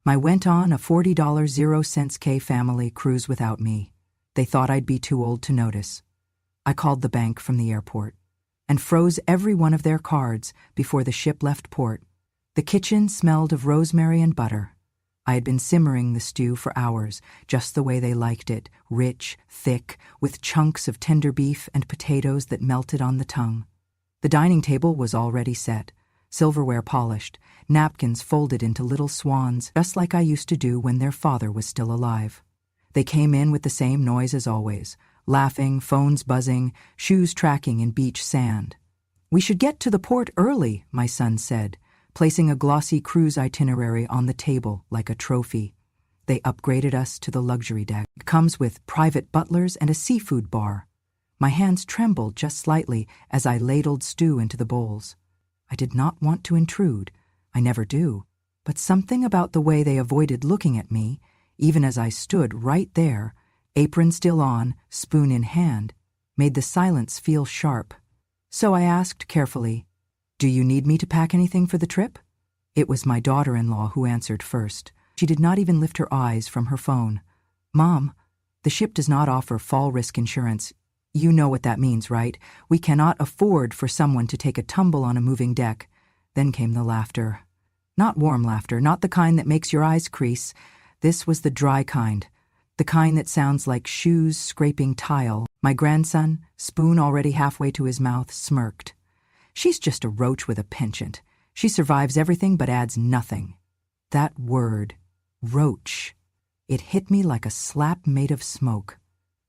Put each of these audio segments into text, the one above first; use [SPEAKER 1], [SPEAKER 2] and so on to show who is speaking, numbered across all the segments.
[SPEAKER 1] I went on a $40 0 K family cruise without me. They thought I'd be too old to notice. I called the bank from the airport and froze every one of their cards before the ship left port. The kitchen smelled of rosemary and butter. I had been simmering the stew for hours, just the way they liked it, rich, thick, with chunks of tender beef and potatoes that melted on the tongue. The dining table was already set, silverware polished, napkins folded into little swans, just like I used to do when their father was still alive. They came in with the same noise as always, laughing, phones buzzing, shoes tracking in beach sand. "We should get to the port early," my son said, placing a glossy cruise itinerary on the table like a trophy. They upgraded us to the luxury deck. It comes with private butlers and a seafood bar. My hands trembled just slightly as I ladled stew into the bowls. I did not want to intrude. I never do. But something about the way they avoided looking at me, even as I stood right there, apron still on, spoon in hand, made the silence feel sharp. So I asked carefully, "Do you need me to pack anything for the trip?" It was my daughter-in-law who answered first. She did not even lift her eyes from her phone. "Mom, the ship does not offer fall risk insurance. You know what that means, right? We cannot afford for someone to take a tumble on a moving deck." Then came the laughter. Not warm laughter, not the kind that makes your eyes crease. This was the dry kind, the kind that sounds like shoes scraping tile. My grandson, spoon already halfway to his mouth, smirked. "She's just a roach with a penchant. She survives everything but adds nothing." That word, roach, it hit me like a slap made of smoke.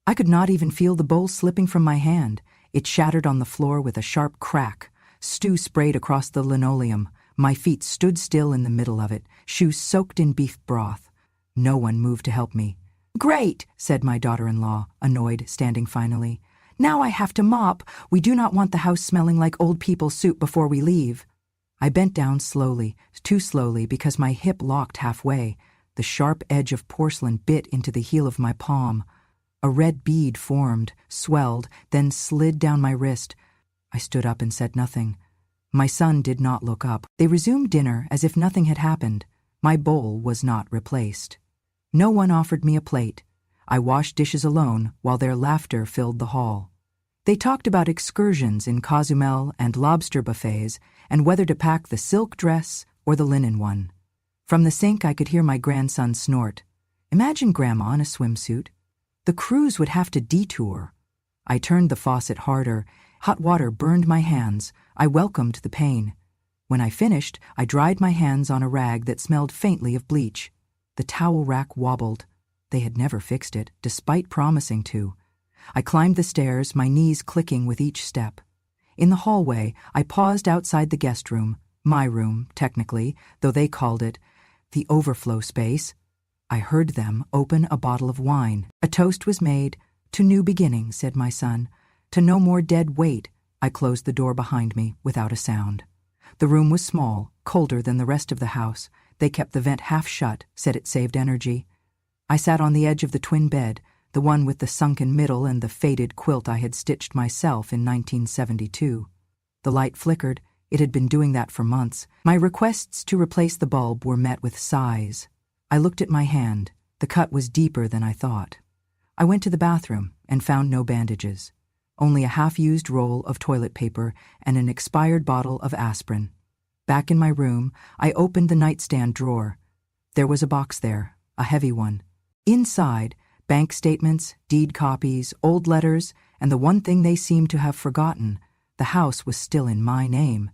[SPEAKER 1] I could not even feel the bowl slipping from my hand. It shattered on the floor with a sharp crack. Stew sprayed across the linoleum. My feet stood still in the middle of it, shoes soaked in beef broth. No one moved to help me. "Great," said my daughter-in-law, annoyed, standing finally. "Now I have to mop. We do not want the house smelling like old people's soup before we leave." I bent down slowly, too slowly because my hip locked halfway. The sharp edge of porcelain bit into the heel of my palm. A red bead formed, swelled, then slid down my wrist. I stood up and said nothing. My son did not look up. They resumed dinner as if nothing had happened. My bowl was not replaced. No one offered me a plate. I washed dishes alone while their laughter filled the hall. They talked about excursions in Cozumel and lobster buffets and whether to pack the silk dress or the linen one. From the sink I could hear my grandson snort. Imagine Grandma in a swimsuit. The cruise would have to detour. I turned the faucet harder. Hot water burned my hands. I welcomed the pain. When I finished, I dried my hands on a rag that smelled faintly of bleach. The towel rack wobbled. They had never fixed it, despite promising to. I climbed the stairs, my knees clicking with each step. In the hallway, I paused outside the guest room, my room, technically, though they called it the overflow space. I heard them open a bottle of wine. A toast was made. "To new beginnings," said my son. "To no more dead weight." I closed the door behind me without a sound. The room was small, colder than the rest of the house. They kept the vent half shut, said it saved energy. I sat on the edge of the twin bed, the one with the sunken middle and the faded quilt I had stitched myself in 1972. The light flickered. It had been doing that for months. My requests to replace the bulb were met with sighs. I looked at my hand. The cut was deeper than I thought. I went to the bathroom and found no bandages, only a half-used roll of toilet paper and an expired bottle of aspirin. Back in my room, I opened the nightstand drawer. There was a box there, a heavy one. Inside, bank statements, deed copies, old letters, and the one thing they seemed to have forgotten, the house was still in my name.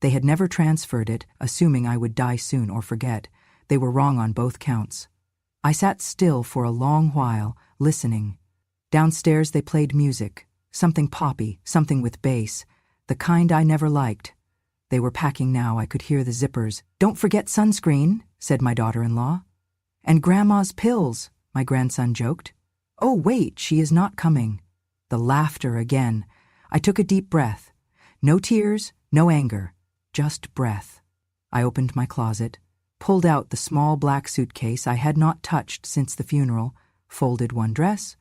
[SPEAKER 1] They had never transferred it, assuming I would die soon or forget. They were wrong on both counts. I sat still for a long while, listening. Downstairs they played music, something poppy, something with bass, the kind I never liked. They were packing now. I could hear the zippers. "Don't forget sunscreen," said my daughter-in-law. "And Grandma's pills," my grandson joked. "Oh, wait, she is not coming." The laughter again. I took a deep breath. No tears, no anger, just breath. I opened my closet, pulled out the small black suitcase I had not touched since the funeral, folded one dress,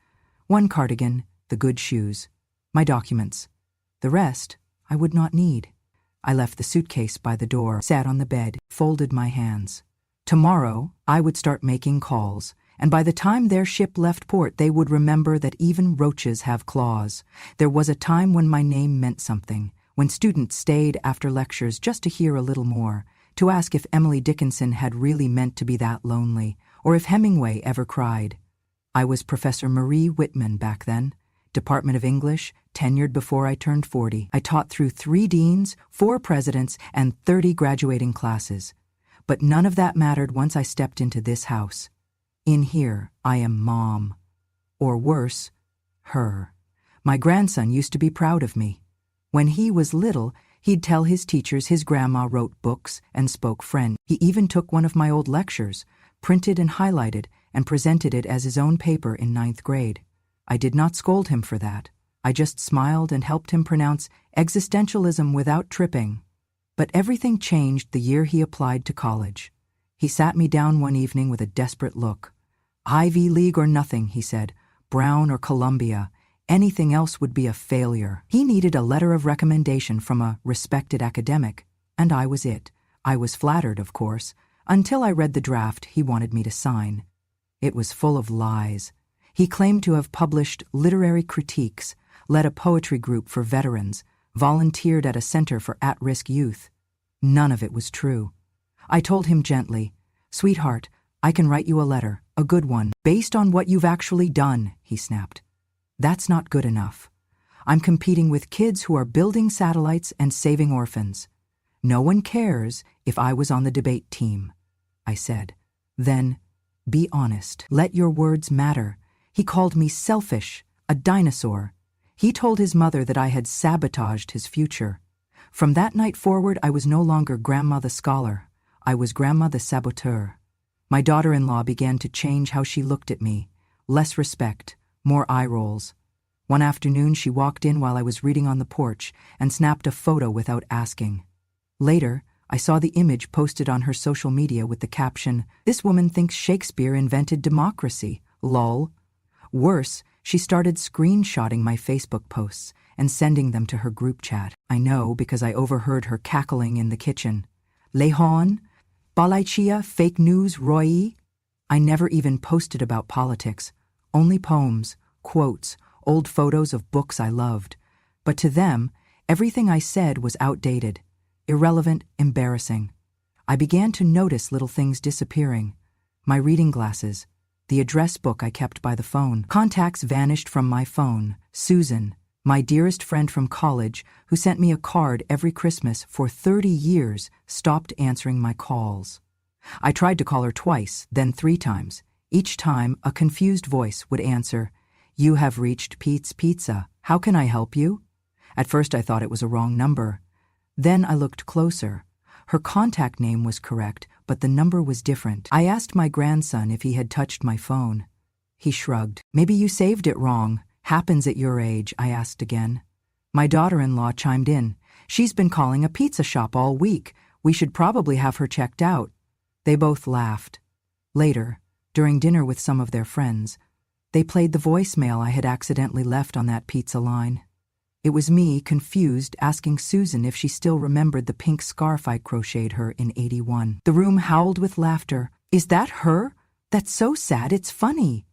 [SPEAKER 1] one cardigan, the good shoes, my documents. The rest I would not need. I left the suitcase by the door, sat on the bed, folded my hands. Tomorrow, I would start making calls, and by the time their ship left port, they would remember that even roaches have claws. There was a time when my name meant something, when students stayed after lectures just to hear a little more, to ask if Emily Dickinson had really meant to be that lonely, or if Hemingway ever cried. I was Professor Marie Whitman back then, Department of English, tenured before I turned 40. I taught through 3 deans, 4 presidents, and 30 graduating classes. But none of that mattered once I stepped into this house. In here, I am Mom. Or worse, her. My grandson used to be proud of me. When he was little, he'd tell his teachers his grandma wrote books and spoke French. He even took one of my old lectures, printed and highlighted, and presented it as his own paper in 9th grade. I did not scold him for that. I just smiled and helped him pronounce existentialism without tripping. But everything changed the year he applied to college. He sat me down one evening with a desperate look. Ivy League or nothing, he said. Brown or Columbia. Anything else would be a failure. He needed a letter of recommendation from a respected academic, and I was it. I was flattered, of course, until I read the draft he wanted me to sign. It was full of lies. He claimed to have published literary critiques, led a poetry group for veterans, volunteered at a center for at-risk youth. None of it was true. I told him gently, "Sweetheart, I can write you a letter, a good one, based on what you've actually done," he snapped. "That's not good enough. I'm competing with kids who are building satellites and saving orphans. No one cares if I was on the debate team," I said. "Then, be honest. Let your words matter." He called me selfish, a dinosaur. He told his mother that I had sabotaged his future. From that night forward, I was no longer Grandma the scholar. I was Grandma the saboteur. My daughter-in-law began to change how she looked at me. Less respect, more eye rolls. One afternoon, she walked in while I was reading on the porch and snapped a photo without asking. Later, I saw the image posted on her social media with the caption, "This woman thinks Shakespeare invented democracy. Lol." Worse, she started screenshotting my Facebook posts and sending them to her group chat. I know because I overheard her cackling in the kitchen. "Lehon? Balaichia fake news Roy?" I never even posted about politics. Only poems, quotes, old photos of books I loved. But to them, everything I said was outdated, irrelevant, embarrassing. I began to notice little things disappearing. My reading glasses, the address book I kept by the phone. Contacts vanished from my phone. Susan, my dearest friend from college, who sent me a card every Christmas for 30 years, stopped answering my calls. I tried to call her twice, then 3 times. Each time, a confused voice would answer, "You have reached Pete's Pizza. How can I help you?" At first I thought it was a wrong number. Then I looked closer. Her contact name was correct, but the number was different. I asked my grandson if he had touched my phone. He shrugged. "Maybe you saved it wrong. Happens at your age," I asked again. My daughter-in-law chimed in. "She's been calling a pizza shop all week. We should probably have her checked out." They both laughed. Later, during dinner with some of their friends, they played the voicemail I had accidentally left on that pizza line. It was me, confused, asking Susan if she still remembered the pink scarf I crocheted her in '81. The room howled with laughter. "Is that her? That's so sad, it's funny."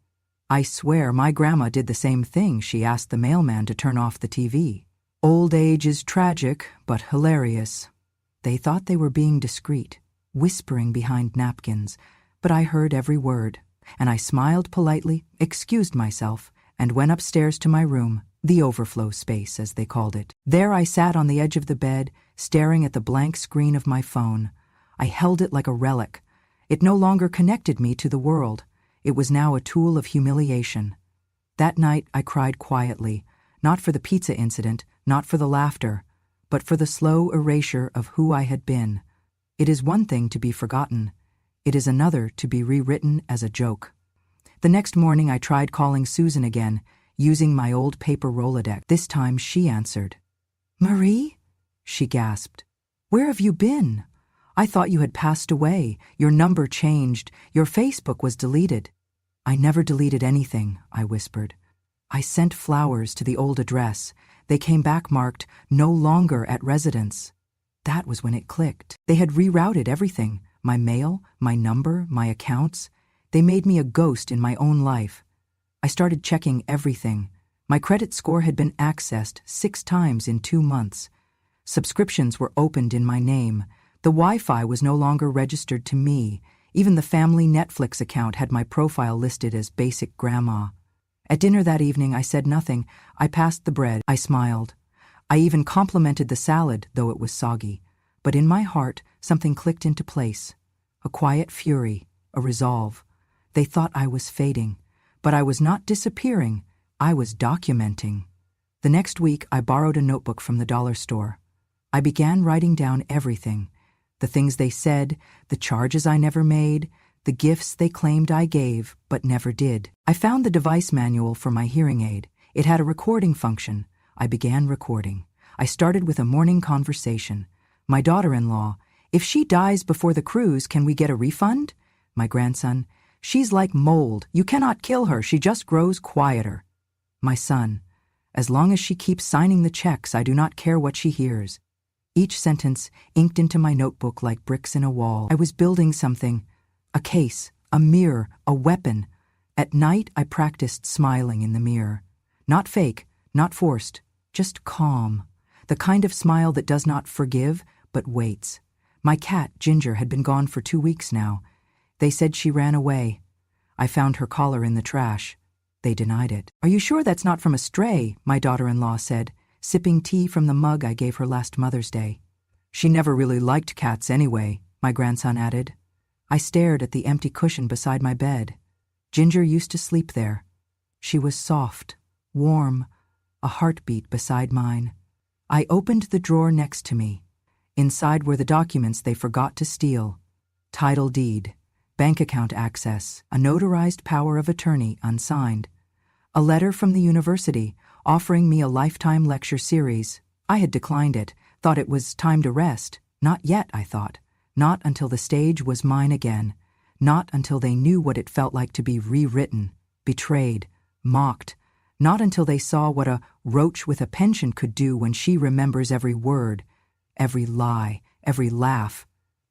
[SPEAKER 1] I swear my grandma did the same thing. She asked the mailman to turn off the TV. Old age is tragic, but hilarious. They thought they were being discreet, whispering behind napkins, but I heard every word, and I smiled politely, excused myself, and went upstairs to my room, the overflow space, as they called it. There I sat on the edge of the bed, staring at the blank screen of my phone. I held it like a relic. It no longer connected me to the world. It was now a tool of humiliation. That night I cried quietly, not for the pizza incident, not for the laughter, but for the slow erasure of who I had been. It is one thing to be forgotten. It is another to be rewritten as a joke. The next morning I tried calling Susan again, using my old paper Rolodex. This time she answered. "Marie?" she gasped. "Where have you been? I thought you had passed away. Your number changed. Your Facebook was deleted." "I never deleted anything," I whispered. "I sent flowers to the old address. They came back marked, 'No longer at residence.'" That was when it clicked. They had rerouted everything. my mail, my number, my accounts. They made me a ghost in my own life. I started checking everything. My credit score had been accessed 6 times in 2 months. Subscriptions were opened in my name. The Wi-Fi was no longer registered to me. Even the family Netflix account had my profile listed as Basic Grandma. At dinner that evening, I said nothing. I passed the bread. I smiled. I even complimented the salad, though it was soggy. But in my heart, something clicked into place. A quiet fury, a resolve. They thought I was fading. But I was not disappearing. I was documenting. The next week, I borrowed a notebook from the dollar store. I began writing down everything. The things they said, the charges I never made, the gifts they claimed I gave, but never did. I found the device manual for my hearing aid. It had a recording function. I began recording. I started with a morning conversation. My daughter-in-law, if she dies before the cruise, can we get a refund? My grandson, she's like mold. You cannot kill her. She just grows quieter. My son, as long as she keeps signing the checks, I do not care what she hears. Each sentence inked into my notebook like bricks in a wall. I was building something. A case, a mirror, a weapon. At night, I practiced smiling in the mirror. Not fake, not forced, just calm. The kind of smile that does not forgive, but waits. My cat, Ginger, had been gone for 2 weeks now. They said she ran away. I found her collar in the trash. They denied it. Are you sure that's not from a stray? My daughter-in-law said, sipping tea from the mug I gave her last Mother's Day. She never really liked cats anyway, my grandson added. I stared at the empty cushion beside my bed. Ginger used to sleep there. She was soft, warm, a heartbeat beside mine. I opened the drawer next to me. Inside were the documents they forgot to steal. Title deed, bank account access, a notarized power of attorney unsigned. A letter from the university offering me a lifetime lecture series. I had declined it, thought it was time to rest. Not yet, I thought. Not until the stage was mine again. Not until they knew what it felt like to be rewritten, betrayed, mocked. Not until they saw what a roach with a penchant could do when she remembers every word, every lie, every laugh.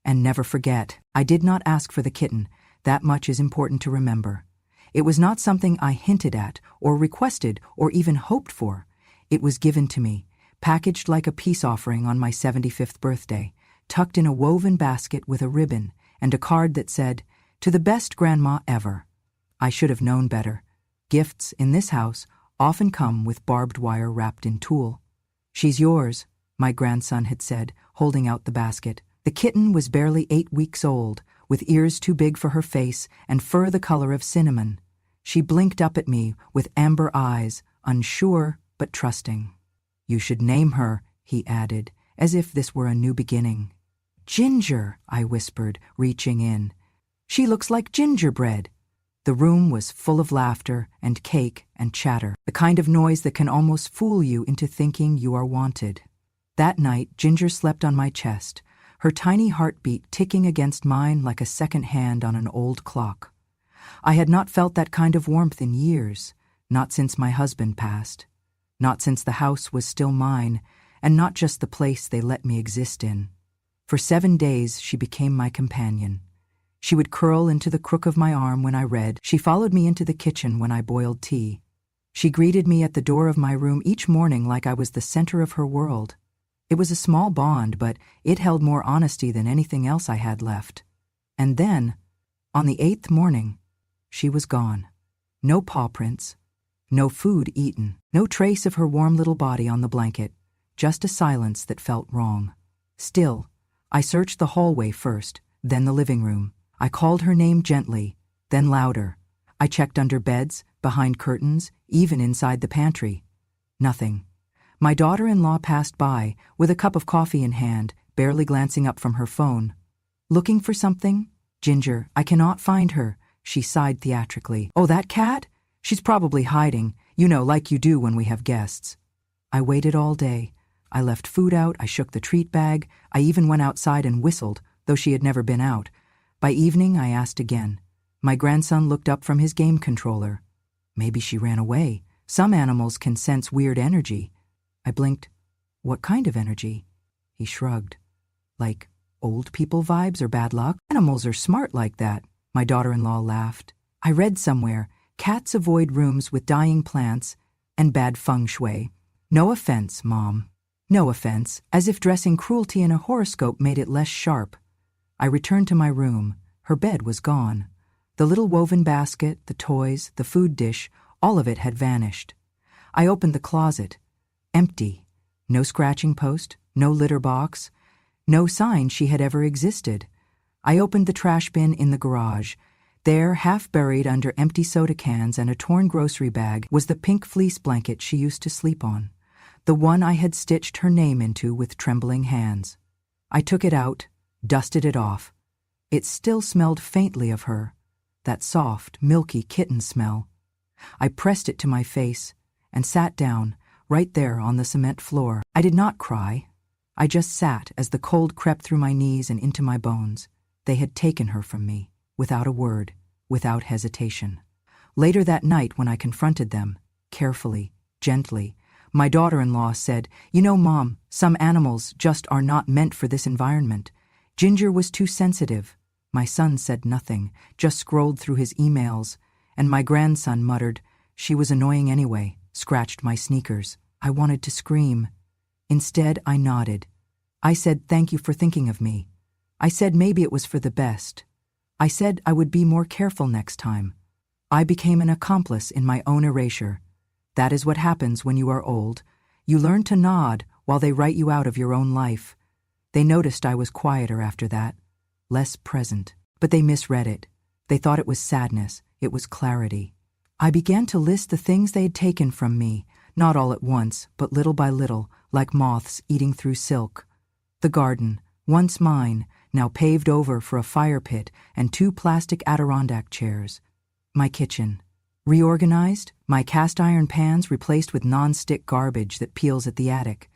[SPEAKER 1] And never forget, I did not ask for the kitten. That much is important to remember. It was not something I hinted at, or requested, or even hoped for. It was given to me, packaged like a peace offering on my 75th birthday, tucked in a woven basket with a ribbon and a card that said, "To the best grandma ever." I should have known better. Gifts in this house often come with barbed wire wrapped in tulle. "She's yours," my grandson had said, holding out the basket. The kitten was barely 8 weeks old, with ears too big for her face and fur the color of cinnamon. She blinked up at me with amber eyes, unsure but trusting. "You should name her," he added, as if this were a new beginning. "Ginger," I whispered, reaching in. "She looks like gingerbread." The room was full of laughter and cake and chatter, the kind of noise that can almost fool you into thinking you are wanted. That night, Ginger slept on my chest, her tiny heartbeat ticking against mine like a second hand on an old clock. I had not felt that kind of warmth in years, not since my husband passed, not since the house was still mine, and not just the place they let me exist in. For 7 days, she became my companion. She would curl into the crook of my arm when I read. She followed me into the kitchen when I boiled tea. She greeted me at the door of my room each morning like I was the center of her world. It was a small bond, but it held more honesty than anything else I had left. And then, on the 8th morning, she was gone. No paw prints, no food eaten, no trace of her warm little body on the blanket, just a silence that felt wrong. Still, I searched the hallway first, then the living room. I called her name gently, then louder. I checked under beds, behind curtains, even inside the pantry. Nothing. My daughter-in-law passed by, with a cup of coffee in hand, barely glancing up from her phone. "Looking for something? Ginger, I cannot find her," she sighed theatrically. "Oh, that cat? She's probably hiding, like you do when we have guests." I waited all day. I left food out, I shook the treat bag, I even went outside and whistled, though she had never been out. By evening, I asked again. My grandson looked up from his game controller. Maybe she ran away. Some animals can sense weird energy. I blinked. "What kind of energy?" He shrugged. "Like Old people vibes or bad luck? Animals are smart like that, my daughter-in-law laughed. I read somewhere, cats avoid rooms with dying plants and bad feng shui. No offense, Mom. No offense, as if dressing cruelty in a horoscope made it less sharp. I returned to my room. Her bed was gone. The little woven basket, the toys, the food dish, all of it had vanished. I opened the closet. Empty. No scratching post, no litter box, no sign she had ever existed. I opened the trash bin in the garage. There, half buried under empty soda cans and a torn grocery bag, was the pink fleece blanket she used to sleep on, the one I had stitched her name into with trembling hands. I took it out, dusted it off. It still smelled faintly of her, that soft, milky kitten smell. I pressed it to my face and sat down, right there on the cement floor. I did not cry. I just sat as the cold crept through my knees and into my bones. They had taken her from me, without a word, without hesitation. Later that night, when I confronted them, carefully, gently, my daughter-in-law said, "You know, Mom, some animals just are not meant for this environment. Ginger was too sensitive." My son said nothing, just scrolled through his emails, and my grandson muttered, "She was annoying anyway," scratched my sneakers. I wanted to scream. Instead, I nodded. I said, "Thank you for thinking of me." I said maybe it was for the best. I said I would be more careful next time. I became an accomplice in my own erasure. That is what happens when you are old. You learn to nod while they write you out of your own life. They noticed I was quieter after that, less present, but they misread it. They thought it was sadness. It was clarity. I began to list the things they had taken from me, not all at once, but little by little, like moths eating through silk. The garden, once mine, now paved over for a fire pit and 2 plastic Adirondack chairs. My kitchen, reorganized, my cast iron pans replaced with non-stick garbage that peels at the attic.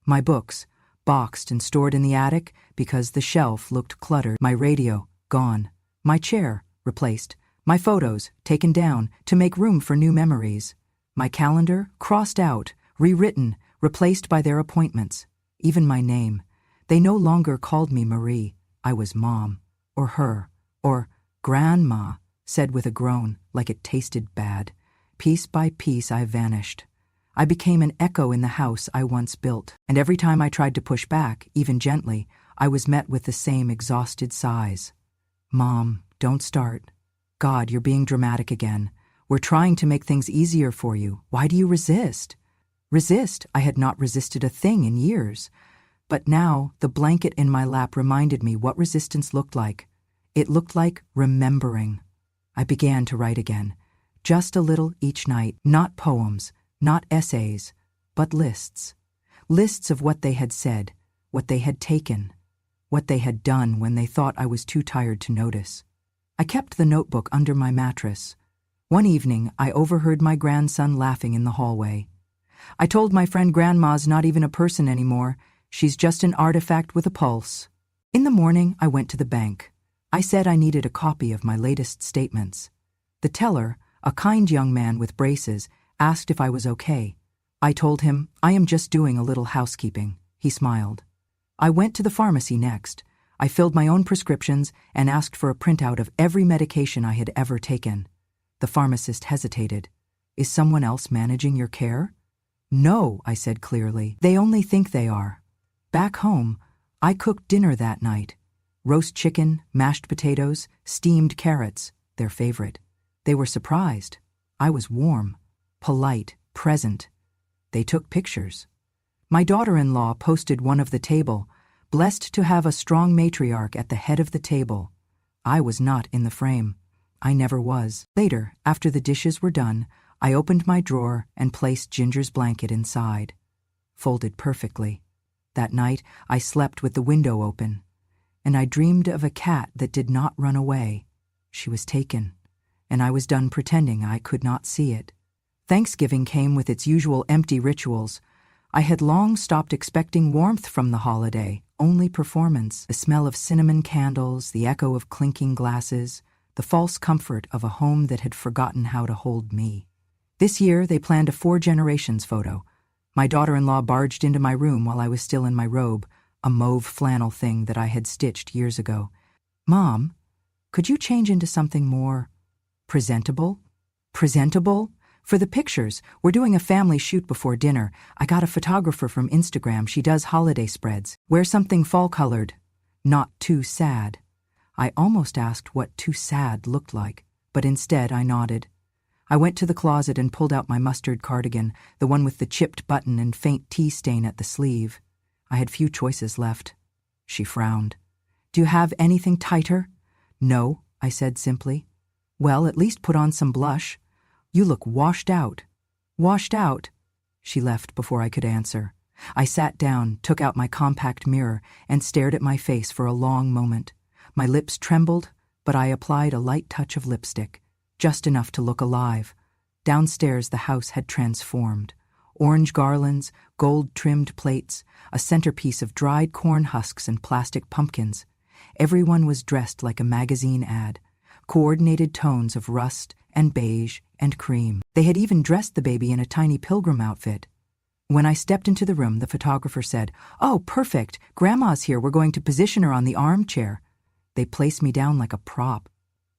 [SPEAKER 1] My books, boxed and stored in the attic because the shelf looked cluttered. My radio, gone. My chair, replaced. My photos, taken down to make room for new memories. My calendar, crossed out, rewritten, replaced by their appointments. Even my name. They no longer called me Marie. I was Mom, or her, or Grandma, said with a groan, like it tasted bad. Piece by piece I vanished. I became an echo in the house I once built, and every time I tried to push back, even gently, I was met with the same exhausted sighs. "Mom, don't start. God, you're being dramatic again. We're trying to make things easier for you. Why do you resist?" Resist? I had not resisted a thing in years. But now, the blanket in my lap reminded me what resistance looked like. It looked like remembering. I began to write again. Just a little each night, not poems, not essays, but lists. Lists of what they had said, what they had taken, what they had done when they thought I was too tired to notice. I kept the notebook under my mattress. One evening, I overheard my grandson laughing in the hallway. I told my friend Grandma's not even a person anymore. She's just an artifact with a pulse. In the morning, I went to the bank. I said I needed a copy of my latest statements. The teller, a kind young man with braces, asked if I was okay. I told him, "I am just doing a little housekeeping." He smiled. I went to the pharmacy next. I filled my own prescriptions and asked for a printout of every medication I had ever taken. The pharmacist hesitated. "Is someone else managing your care?" "No," I said clearly. "They only think they are." Back home, I cooked dinner that night. Roast chicken, mashed potatoes, steamed carrots, their favorite. They were surprised. I was warm, polite, present. They took pictures. My daughter-in-law posted one of the table, blessed to have a strong matriarch at the head of the table. I was not in the frame. I never was. Later, after the dishes were done, I opened my drawer and placed Ginger's blanket inside. Folded perfectly. That night, I slept with the window open, and I dreamed of a cat that did not run away. She was taken, and I was done pretending I could not see it. Thanksgiving came with its usual empty rituals. I had long stopped expecting warmth from the holiday, only performance, the smell of cinnamon candles, the echo of clinking glasses, the false comfort of a home that had forgotten how to hold me. This year, they planned a 4 generations photo. My daughter-in-law barged into my room while I was still in my robe, a mauve flannel thing that I had stitched years ago. "Mom, could you change into something more presentable?" "Presentable? For the pictures. We're doing a family shoot before dinner. I got a photographer from Instagram. She does holiday spreads. Wear something fall-colored. Not too sad." I almost asked what too sad looked like, but instead I nodded. I went to the closet and pulled out my mustard cardigan, the one with the chipped button and faint tea stain at the sleeve. I had few choices left. She frowned. "Do you have anything tighter?" "No," I said simply. "Well, at least put on some blush. You look washed out." "Washed out?" She left before I could answer. I sat down, took out my compact mirror, and stared at my face for a long moment. My lips trembled, but I applied a light touch of lipstick, just enough to look alive. Downstairs the house had transformed. Orange garlands, gold-trimmed plates, a centerpiece of dried corn husks and plastic pumpkins. Everyone was dressed like a magazine ad, coordinated tones of rust and beige and cream. They had even dressed the baby in a tiny pilgrim outfit. When I stepped into the room, the photographer said, "Oh, perfect. Grandma's here. We're going to position her on the armchair." They placed me down like a prop,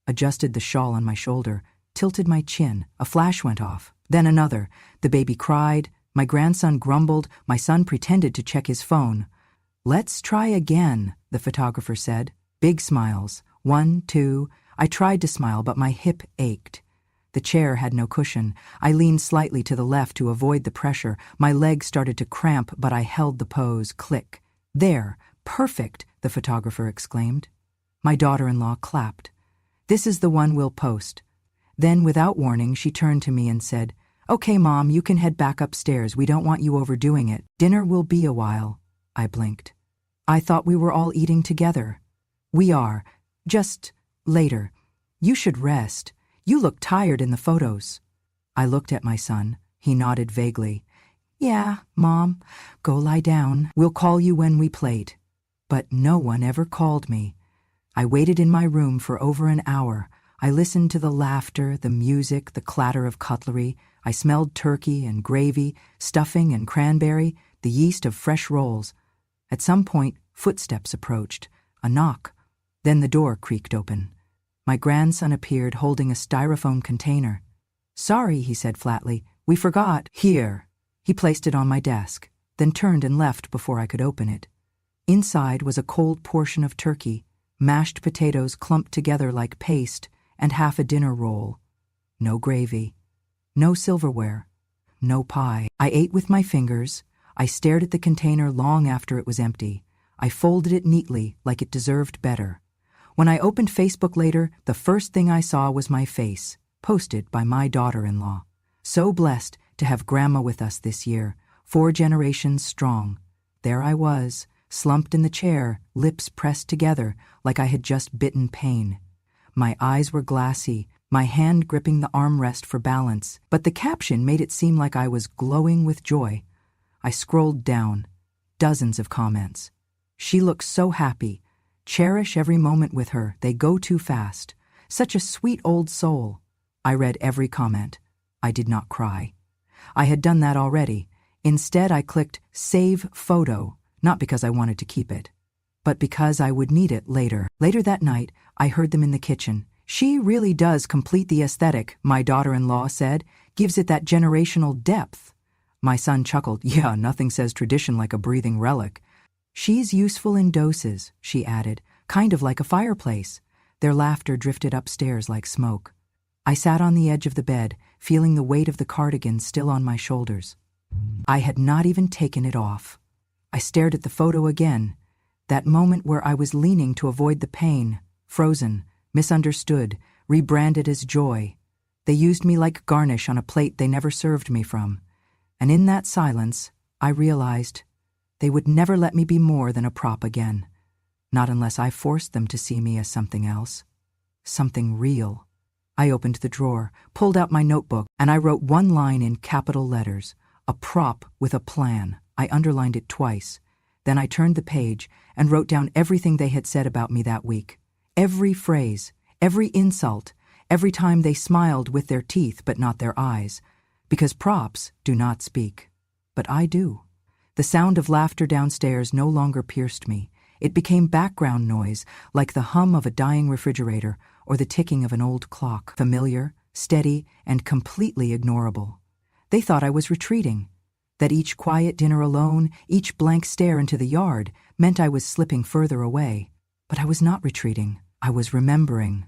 [SPEAKER 1] adjusted the shawl on my shoulder, tilted my chin. A flash went off. Then another. The baby cried. My grandson grumbled. My son pretended to check his phone. "Let's try again," the photographer said. Big smiles. 1, 2. I tried to smile, but my hip ached. The chair had no cushion. I leaned slightly to the left to avoid the pressure. My legs started to cramp, but I held the pose. Click. "There. Perfect," the photographer exclaimed. My daughter-in-law clapped. "This is the one we'll post." Then, without warning, she turned to me and said, "Okay, Mom, you can head back upstairs. We don't want you overdoing it. Dinner will be a while." I blinked. "I thought we were all eating together." "We are. Just later. You should rest. You look tired in the photos." I looked at my son. He nodded vaguely. "Yeah, Mom. Go lie down. We'll call you when we plate." But no one ever called me. I waited in my room for over an hour. I listened to the laughter, the music, the clatter of cutlery. I smelled turkey and gravy, stuffing and cranberry, the yeast of fresh rolls. At some point, footsteps approached. A knock. Then the door creaked open. My grandson appeared holding a styrofoam container. "Sorry," he said flatly. "We forgot." "Here." He placed it on my desk, then turned and left before I could open it. Inside was a cold portion of turkey, mashed potatoes clumped together like paste, and half a dinner roll. No gravy. No silverware. No pie. I ate with my fingers. I stared at the container long after it was empty. I folded it neatly, like it deserved better. When I opened Facebook later, the first thing I saw was my face, posted by my daughter-in-law. "So blessed to have Grandma with us this year, 4 generations strong." There I was, slumped in the chair, lips pressed together, like I had just bitten pain. My eyes were glassy, my hand gripping the armrest for balance, but the caption made it seem like I was glowing with joy. I scrolled down. Dozens of comments. "She looks so happy. Cherish every moment with her. They go too fast. Such a sweet old soul." I read every comment. I did not cry. I had done that already. Instead, I clicked Save Photo, not because I wanted to keep it, but because I would need it later. Later that night, I heard them in the kitchen. "She really does complete the aesthetic," my daughter-in-law said. "Gives it that generational depth." My son chuckled. "Yeah, nothing says tradition like a breathing relic." "She's useful in doses," she added, "kind of like a fireplace." Their laughter drifted upstairs like smoke. I sat on the edge of the bed, feeling the weight of the cardigan still on my shoulders. I had not even taken it off. I stared at the photo again, that moment where I was leaning to avoid the pain, frozen, misunderstood, rebranded as joy. They used me like garnish on a plate they never served me from. And in that silence, I realized they would never let me be more than a prop again. Not unless I forced them to see me as something else. Something real. I opened the drawer, pulled out my notebook, and I wrote one line in capital letters. A prop with a plan. I underlined it twice. Then I turned the page and wrote down everything they had said about me that week. Every phrase, every insult, every time they smiled with their teeth but not their eyes. Because props do not speak. But I do. The sound of laughter downstairs no longer pierced me. It became background noise, like the hum of a dying refrigerator or the ticking of an old clock, familiar, steady, and completely ignorable. They thought I was retreating, that each quiet dinner alone, each blank stare into the yard, meant I was slipping further away. But I was not retreating. I was remembering.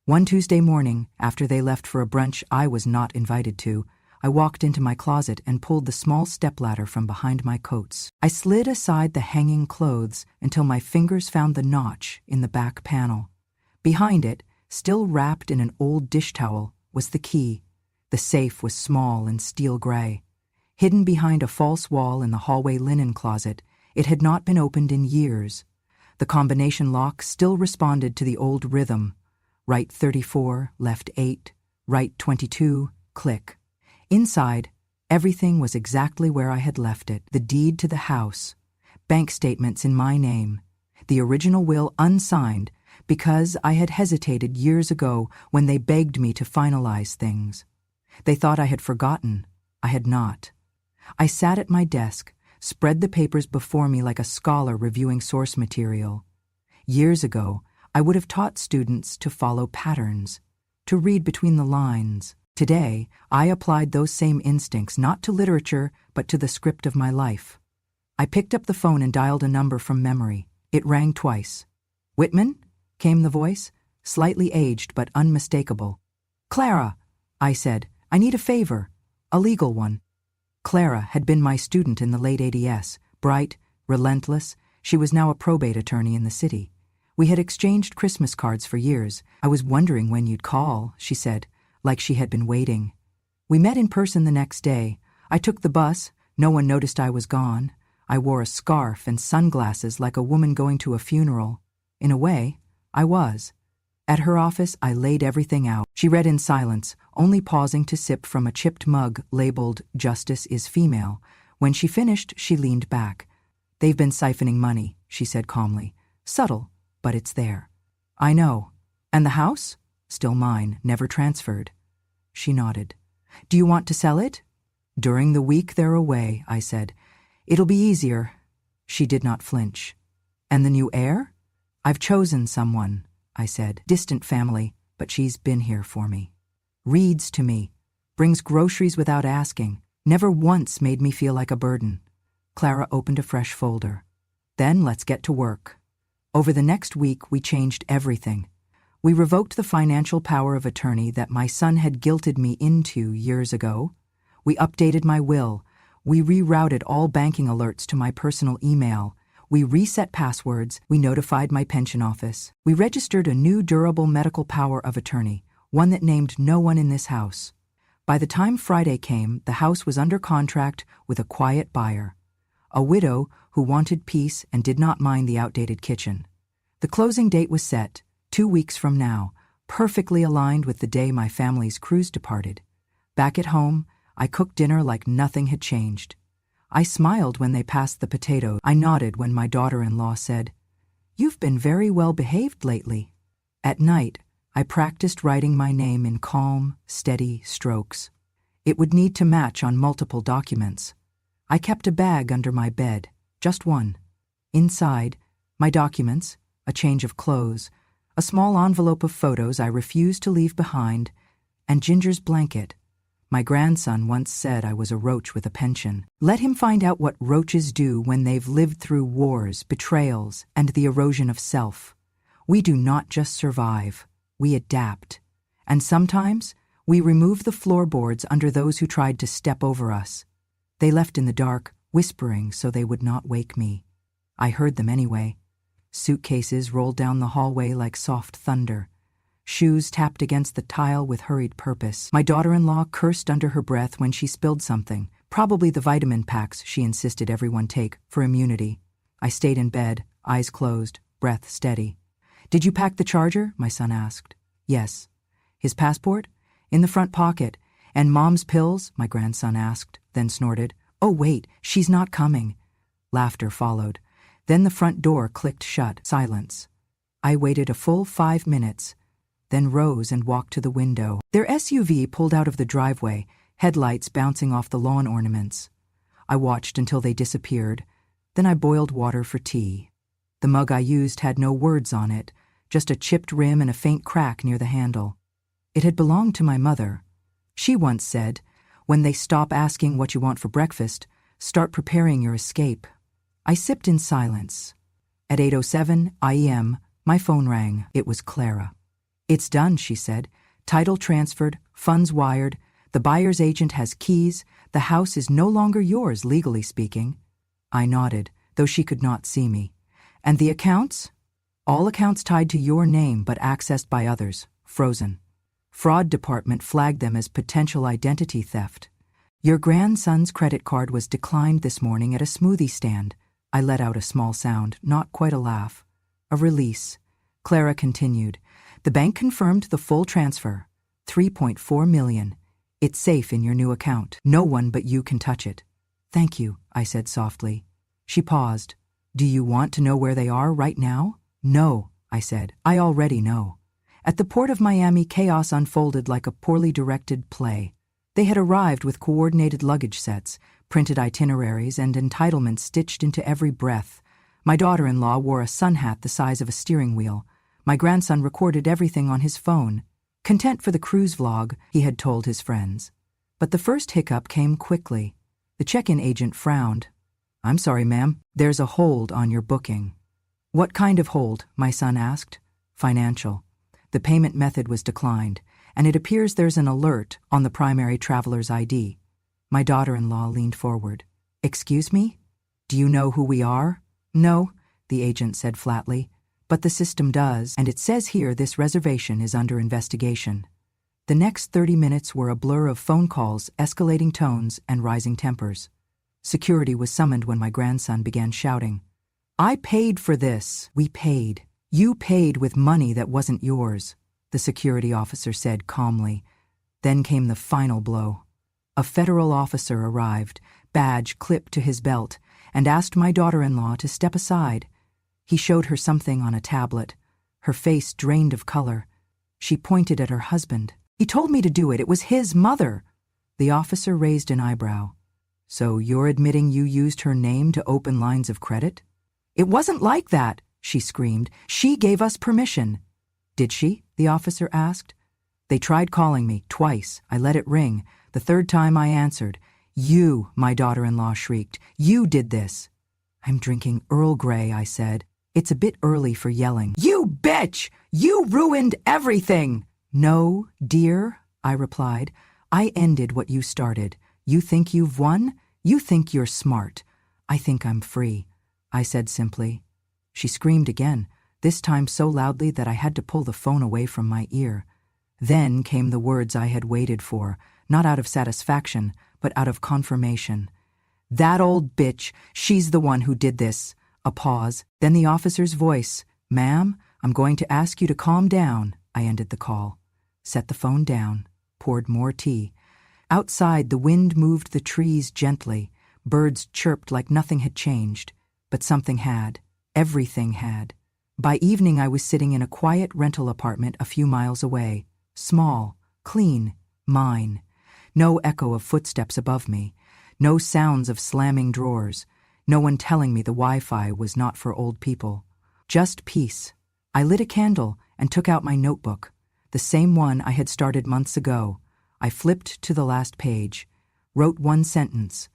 [SPEAKER 1] One Tuesday morning, after they left for a brunch I was not invited to, I walked into my closet and pulled the small stepladder from behind my coats. I slid aside the hanging clothes until my fingers found the notch in the back panel. Behind it, still wrapped in an old dish towel, was the key. The safe was small and steel gray. Hidden behind a false wall in the hallway linen closet, it had not been opened in years. The combination lock still responded to the old rhythm. Right 34, left 8, right 22, click. Inside, everything was exactly where I had left it. The deed to the house, bank statements in my name, the original will unsigned because I had hesitated years ago when they begged me to finalize things. They thought I had forgotten. I had not. I sat at my desk, spread the papers before me like a scholar reviewing source material. Years ago, I would have taught students to follow patterns, to read between the lines. Today, I applied those same instincts not to literature, but to the script of my life. I picked up the phone and dialed a number from memory. It rang twice. "Whitman?" came the voice, slightly aged but unmistakable. "Clara," I said, "I need a favor, a legal one." Clara had been my student in the late ADS, bright, relentless. She was now a probate attorney in the city. We had exchanged Christmas cards for years. "I was wondering when you'd call," she said, like she had been waiting. We met in person the next day. I took the bus. No one noticed I was gone. I wore a scarf and sunglasses like a woman going to a funeral. In a way, I was. At her office, I laid everything out. She read in silence, only pausing to sip from a chipped mug labeled "Justice is Female." When she finished, she leaned back. "They've been siphoning money," she said calmly. "Subtle, but it's there." "I know. And the house?" "Still mine, never transferred." She nodded. "Do you want to sell it?" "During the week they're away," I said. "It'll be easier." She did not flinch. "And the new heir?" "I've chosen someone," I said. "Distant family, but she's been here for me. Reads to me, brings groceries without asking, never once made me feel like a burden." Clara opened a fresh folder. "Then let's get to work." Over the next week, we changed everything. We revoked the financial power of attorney that my son had guilted me into years ago. We updated my will. We rerouted all banking alerts to my personal email. We reset passwords. We notified my pension office. We registered a new durable medical power of attorney, one that named no one in this house. By the time Friday came, the house was under contract with a quiet buyer, a widow who wanted peace and did not mind the outdated kitchen. The closing date was set, 2 weeks from now, perfectly aligned with the day my family's cruise departed. Back at home, I cooked dinner like nothing had changed. I smiled when they passed the potatoes. I nodded when my daughter-in-law said, "You've been very well behaved lately." At night, I practiced writing my name in calm, steady strokes. It would need to match on multiple documents. I kept a bag under my bed, just one. Inside, my documents, a change of clothes, a small envelope of photos I refused to leave behind, and Ginger's blanket. My grandson once said I was a roach with a pension. Let him find out what roaches do when they've lived through wars, betrayals, and the erosion of self. We do not just survive, we adapt. And sometimes, we remove the floorboards under those who tried to step over us. They left in the dark, whispering so they would not wake me. I heard them anyway. Suitcases rolled down the hallway like soft thunder. Shoes tapped against the tile with hurried purpose. My daughter-in-law cursed under her breath when she spilled something, probably the vitamin packs she insisted everyone take for immunity. I stayed in bed, eyes closed, breath steady. "Did you pack the charger?" my son asked. "Yes." "His passport?" "In the front pocket." "And Mom's pills?" my grandson asked, then snorted. "Oh, wait, she's not coming." Laughter followed. Then the front door clicked shut. Silence. I waited a full 5 minutes, then rose and walked to the window. Their SUV pulled out of the driveway, headlights bouncing off the lawn ornaments. I watched until they disappeared. Then I boiled water for tea. The mug I used had no words on it, just a chipped rim and a faint crack near the handle. It had belonged to my mother. She once said, "When they stop asking what you want for breakfast, start preparing your escape." I sipped in silence. At 8:07 a.m., my phone rang. It was Clara. "It's done," she said. "Title transferred, funds wired. The buyer's agent has keys. The house is no longer yours, legally speaking." I nodded, though she could not see me. "And the accounts?" "All accounts tied to your name but accessed by others. Frozen. Fraud department flagged them as potential identity theft. Your grandson's credit card was declined this morning at a smoothie stand." I let out a small sound, not quite a laugh. "A release." Clara continued. "The bank confirmed the full transfer. 3.4 million. It's safe in your new account. No one but you can touch it." "Thank you," I said softly. She paused. "Do you want to know where they are right now?" "No," I said. "I already know." At the port of Miami, chaos unfolded like a poorly directed play. They had arrived with coordinated luggage sets, printed itineraries, and entitlements stitched into every breath. My daughter-in-law wore a sun hat the size of a steering wheel. My grandson recorded everything on his phone. Content for the cruise vlog, he had told his friends. But the first hiccup came quickly. The check-in agent frowned. "I'm sorry, ma'am. There's a hold on your booking." "What kind of hold?" my son asked. "Financial. The payment method was declined, and it appears there's an alert on the primary traveler's ID." My daughter-in-law leaned forward. "Excuse me? Do you know who we are?" "No," the agent said flatly. "But the system does, and it says here this reservation is under investigation." The next 30 minutes were a blur of phone calls, escalating tones, and rising tempers. Security was summoned when my grandson began shouting. "I paid for this." "We paid. You paid with money that wasn't yours," the security officer said calmly. Then came the final blow. A federal officer arrived, badge clipped to his belt, and asked my daughter-in-law to step aside. He showed her something on a tablet. Her face drained of color. She pointed at her husband. "He told me to do it. It was his mother." The officer raised an eyebrow. "So you're admitting you used her name to open lines of credit?" "It wasn't like that," she screamed. "She gave us permission." "Did she?" the officer asked. "They tried calling me twice. I let it ring. The third time I answered. You," my daughter-in-law shrieked. "You did this." "I'm drinking Earl Grey," I said. "It's a bit early for yelling." "You bitch! You ruined everything!" "No, dear," I replied. "I ended what you started. You think you've won? You think you're smart. I think I'm free," I said simply. She screamed again, this time so loudly that I had to pull the phone away from my ear. Then came the words I had waited for, not out of satisfaction, but out of confirmation. "That old bitch, she's the one who did this." A pause, then the officer's voice. "Ma'am, I'm going to ask you to calm down." I ended the call. Set the phone down, poured more tea. Outside, the wind moved the trees gently. Birds chirped like nothing had changed. But something had. Everything had. By evening, I was sitting in a quiet rental apartment a few miles away. Small, clean, mine. No echo of footsteps above me. No sounds of slamming drawers. No one telling me the Wi-Fi was not for old people. Just peace. I lit a candle and took out my notebook, the same one I had started months ago. I flipped to the last page, wrote one sentence.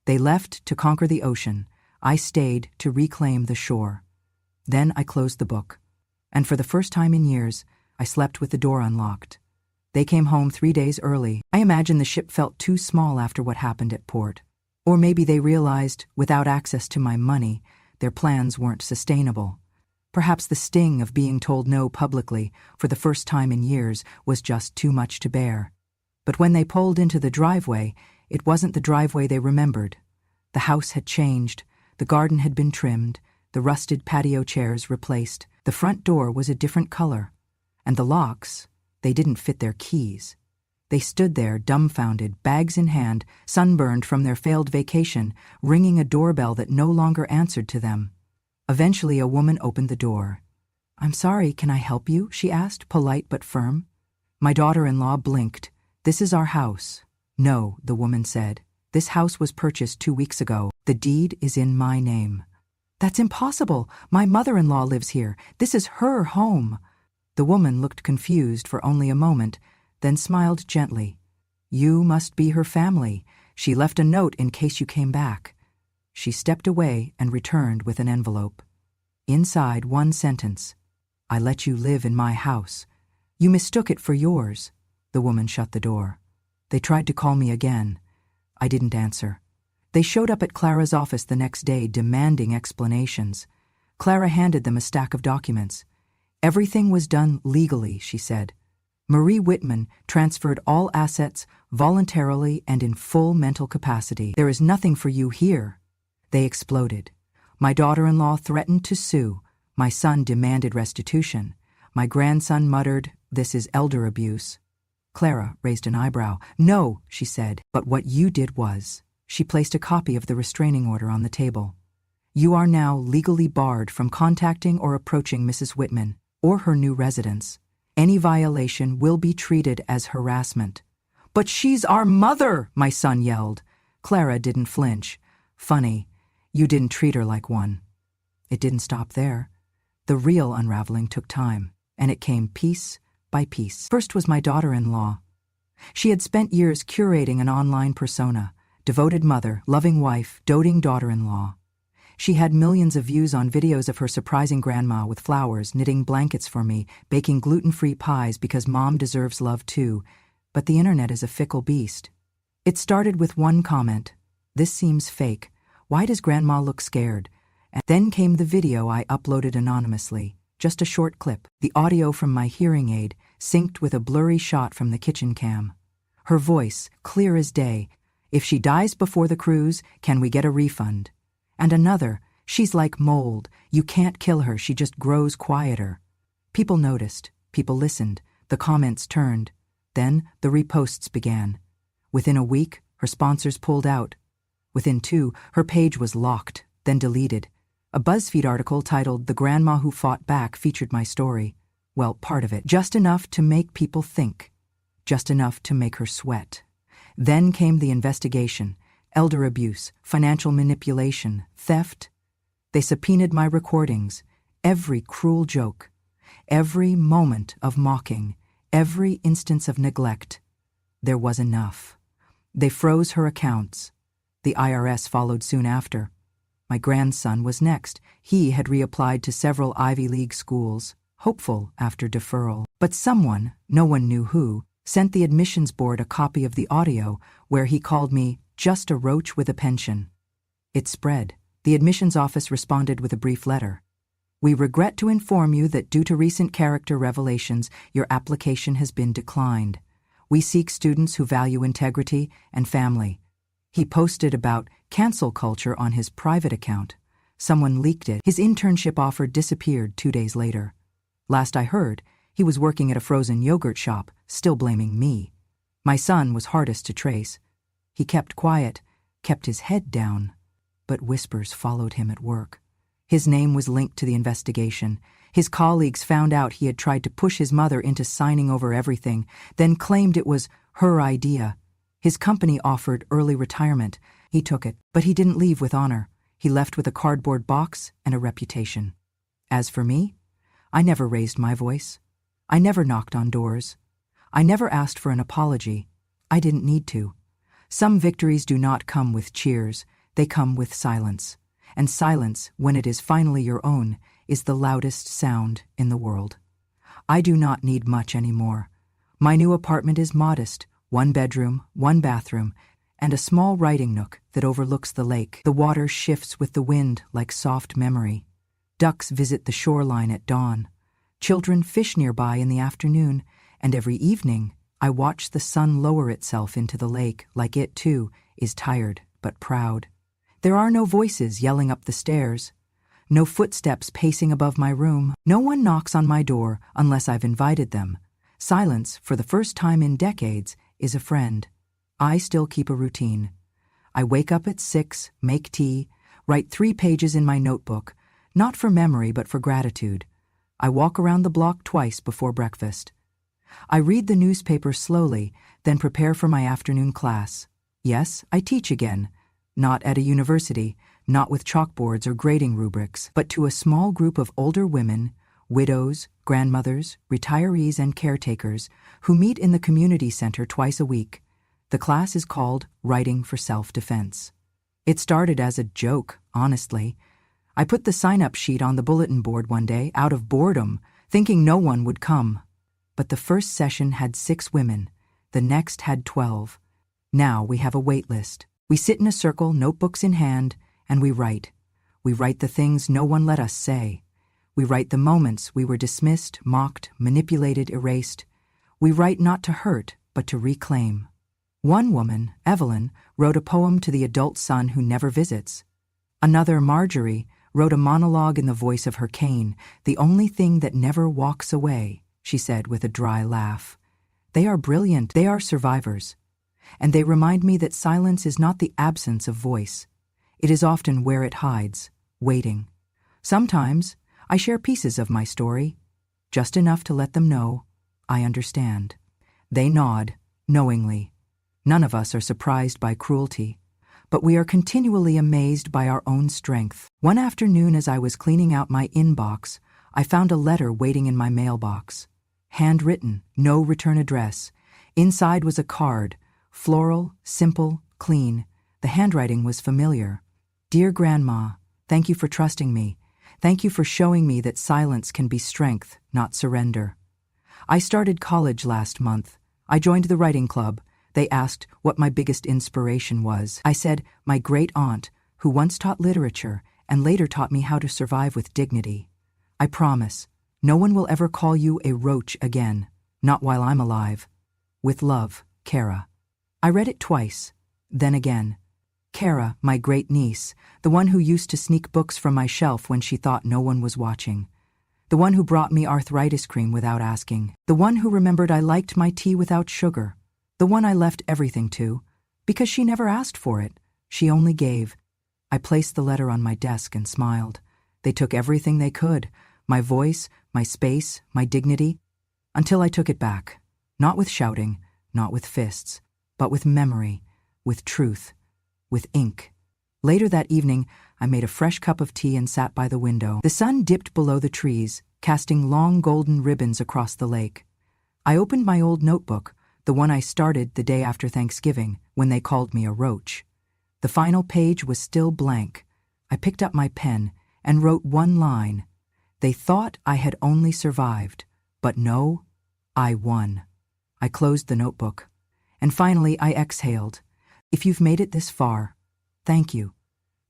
[SPEAKER 1] They left to conquer the ocean. I stayed to reclaim the shore. Then I closed the book. And for the first time in years, I slept with the door unlocked. They came home 3 days early. I imagine the ship felt too small after what happened at port. Or maybe they realized, without access to my money, their plans weren't sustainable. Perhaps the sting of being told no publicly for the first time in years was just too much to bear. But when they pulled into the driveway, it wasn't the driveway they remembered. The house had changed, the garden had been trimmed, the rusted patio chairs replaced, the front door was a different color, and the locks, they didn't fit their keys. They stood there, dumbfounded, bags in hand, sunburned from their failed vacation, ringing a doorbell that no longer answered to them. Eventually, a woman opened the door. "I'm sorry, can I help you?" she asked, polite but firm. My daughter-in-law blinked. "This is our house." "No," the woman said. This house was purchased 2 weeks ago. The deed is in my name. That's impossible. My mother-in-law lives here. This is her home. The woman looked confused for only a moment, then smiled gently. You must be her family. She left a note in case you came back. She stepped away and returned with an envelope. Inside, one sentence. I let you live in my house. You mistook it for yours. The woman shut the door. They tried to call me again. I didn't answer. They showed up at Clara's office the next day demanding explanations. Clara handed them a stack of documents. Everything was done legally, she said. Marie Whitman transferred all assets voluntarily and in full mental capacity. There is nothing for you here. They exploded. My daughter-in-law threatened to sue. My son demanded restitution. My grandson muttered, "This is elder abuse." Clara raised an eyebrow. "No," she said, "but what you did was..." She placed a copy of the restraining order on the table. "You are now legally barred from contacting or approaching Mrs. Whitman or her new residence. Any violation will be treated as harassment." "But she's our mother!" my son yelled. Clara didn't flinch. "Funny, you didn't treat her like one." It didn't stop there. The real unraveling took time, and it came piece by piece. First was my daughter-in-law. She had spent years curating an online persona, devoted mother, loving wife, doting daughter-in-law. She had millions of views on videos of her surprising grandma with flowers, knitting blankets for me, baking gluten-free pies because mom deserves love too. But the internet is a fickle beast. It started with one comment. "This seems fake. Why does grandma look scared?" And then came the video I uploaded anonymously, just a short clip. The audio from my hearing aid synced with a blurry shot from the kitchen cam. Her voice, clear as day. "If she dies before the cruise, can we get a refund?" And another, "She's like mold. You can't kill her, she just grows quieter." People noticed. People listened. The comments turned. Then the reposts began. Within a week, her sponsors pulled out. Within 2, her page was locked, then deleted. A BuzzFeed article titled "The Grandma Who Fought Back" featured my story. Well, part of it. Just enough to make people think. Just enough to make her sweat. Then came the investigation. Elder abuse, financial manipulation, theft. They subpoenaed my recordings, every cruel joke, every moment of mocking, every instance of neglect. There was enough. They froze her accounts. The IRS followed soon after. My grandson was next. He had reapplied to several Ivy League schools, hopeful after deferral. But someone, no one knew who, sent the admissions board a copy of the audio where he called me just a roach with a pension. It spread. The admissions office responded with a brief letter. "We regret to inform you that due to recent character revelations, your application has been declined. We seek students who value integrity and family." He posted about cancel culture on his private account. Someone leaked it. His internship offer disappeared 2 days later. Last I heard, he was working at a frozen yogurt shop, still blaming me. My son was hardest to trace. He kept quiet, kept his head down, but whispers followed him at work. His name was linked to the investigation. His colleagues found out he had tried to push his mother into signing over everything, then claimed it was her idea. His company offered early retirement. He took it, but he didn't leave with honor. He left with a cardboard box and a reputation. As for me, I never raised my voice. I never knocked on doors. I never asked for an apology. I didn't need to. Some victories do not come with cheers, they come with silence. And silence, when it is finally your own, is the loudest sound in the world. I do not need much anymore. My new apartment is modest, 1 bedroom, 1 bathroom, and a small writing nook that overlooks the lake. The water shifts with the wind like soft memory. Ducks visit the shoreline at dawn. Children fish nearby in the afternoon, and every evening I watch the sun lower itself into the lake like it, too, is tired but proud. There are no voices yelling up the stairs, no footsteps pacing above my room. No one knocks on my door unless I've invited them. Silence, for the first time in decades, is a friend. I still keep a routine. I wake up at 6, make tea, write 3 pages in my notebook, not for memory but for gratitude. I walk around the block twice before breakfast. I read the newspaper slowly, then prepare for my afternoon class. Yes, I teach again. Not at a university, not with chalkboards or grading rubrics, but to a small group of older women, widows, grandmothers, retirees, and caretakers who meet in the community center twice a week. The class is called Writing for Self-Defense. It started as a joke, honestly. I put the sign-up sheet on the bulletin board one day out of boredom, thinking no one would come. But the first session had 6 women. The next had 12. Now we have a wait list. We sit in a circle, notebooks in hand, and we write. We write the things no one let us say. We write the moments we were dismissed, mocked, manipulated, erased. We write not to hurt, but to reclaim. One woman, Evelyn, wrote a poem to the adult son who never visits. Another, Marjorie, wrote a monologue in the voice of her cane, the only thing that never walks away, she said with a dry laugh. They are brilliant, they are survivors. And they remind me that silence is not the absence of voice. It is often where it hides, waiting. Sometimes I share pieces of my story, just enough to let them know I understand. They nod, knowingly. None of us are surprised by cruelty, but we are continually amazed by our own strength. One afternoon, as I was cleaning out my inbox, I found a letter waiting in my mailbox. Handwritten, no return address. Inside was a card, floral, simple, clean. The handwriting was familiar. Dear Grandma, thank you for trusting me. Thank you for showing me that silence can be strength, not surrender. I started college last month. I joined the writing club. They asked what my biggest inspiration was. I said, my great-aunt, who once taught literature and later taught me how to survive with dignity. I promise, no one will ever call you a roach again, not while I'm alive. With love, Kara. I read it twice, then again. Kara, my great-niece, the one who used to sneak books from my shelf when she thought no one was watching. The one who brought me arthritis cream without asking. The one who remembered I liked my tea without sugar. The one I left everything to, because she never asked for it. She only gave. I placed the letter on my desk and smiled. They took everything they could, my voice, my space, my dignity, until I took it back. Not with shouting, not with fists, but with memory, with truth, with ink. Later that evening, I made a fresh cup of tea and sat by the window. The sun dipped below the trees, casting long golden ribbons across the lake. I opened my old notebook, the one I started the day after Thanksgiving, when they called me a roach. The final page was still blank. I picked up my pen and wrote one line. They thought I had only survived, but no, I won. I closed the notebook. And finally, I exhaled. If you've made it this far, thank you.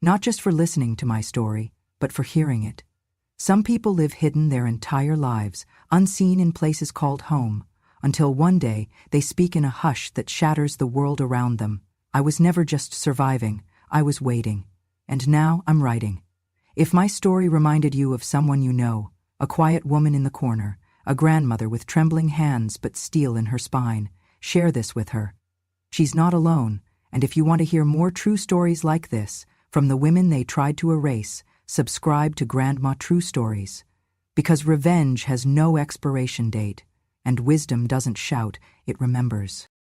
[SPEAKER 1] Not just for listening to my story, but for hearing it. Some people live hidden their entire lives, unseen in places called home, until one day they speak in a hush that shatters the world around them. I was never just surviving, I was waiting. And now I'm writing. If my story reminded you of someone you know, a quiet woman in the corner, a grandmother with trembling hands but steel in her spine, share this with her. She's not alone, and if you want to hear more true stories like this, from the women they tried to erase, subscribe to Grandma True Stories. Because revenge has no expiration date, and wisdom doesn't shout, it remembers.